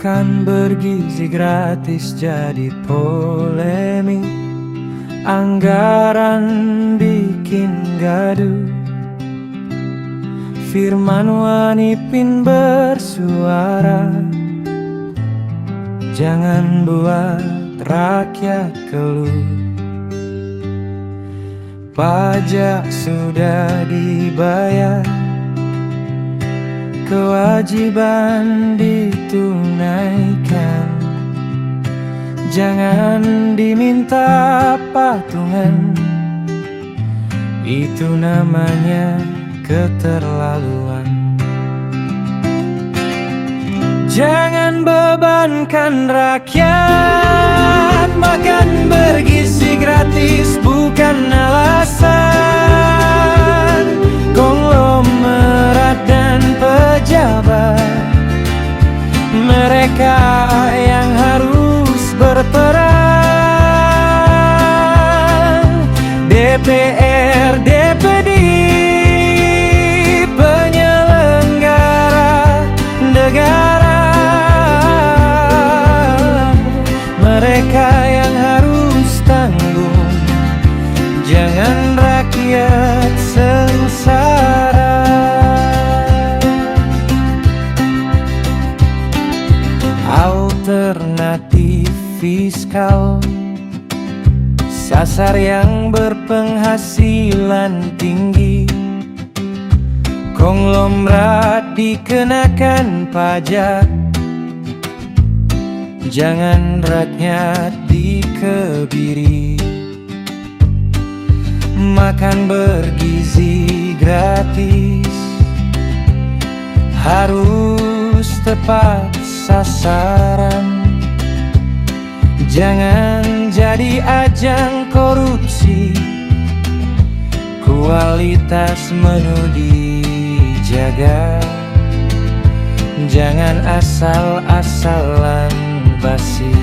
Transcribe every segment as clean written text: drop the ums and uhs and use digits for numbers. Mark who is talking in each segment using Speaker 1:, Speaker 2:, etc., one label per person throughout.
Speaker 1: Makan bergizi gratis jadi polemik, anggaran bikin gaduh. Firman Wanipin bersuara, jangan buat rakyat keluh. Pajak sudah dibayar, kewajiban ditunaikan. Jangan diminta patungan, itu namanya keterlaluan. Jangan bebankan rakyat, makan bergizi gratis bukan alasan. Konglomerat dan pejabat, mereka yang harus berperan. DPR, DPD, penyelenggara negara, mereka yang harus tanggung, jangan rakyat sengsara. Alternatif fiskal, sasar yang berpenghasilan tinggi. Konglomerat dikenakan pajak, jangan rakyat dikebiri. Makan bergizi gratis harus tepat sasaran. Jangan jadi ajang korupsi, kualitas menu dijaga. Jangan asal-asalan basi.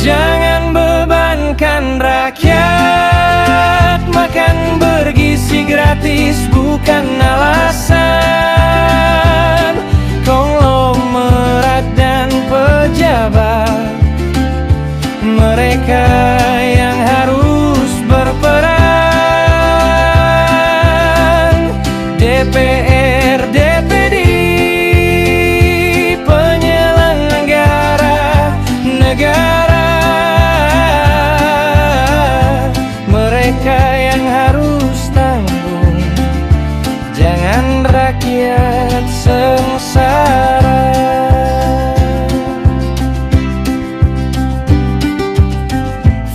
Speaker 1: Jangan bebankan rakyat, makan bergizi gratis bukan alasan. Konglomerat dan pejabat, mereka yang harus berperan. DPR, DPD, penyelenggara negara, mereka yang harus tanggung, jangan rakyat sengsara.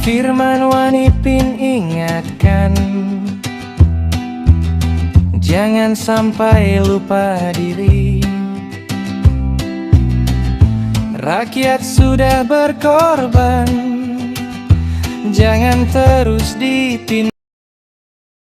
Speaker 1: Firman Wanipin ingatkan, jangan sampai lupa diri. Rakyat sudah berkorban, jangan terus ditindas.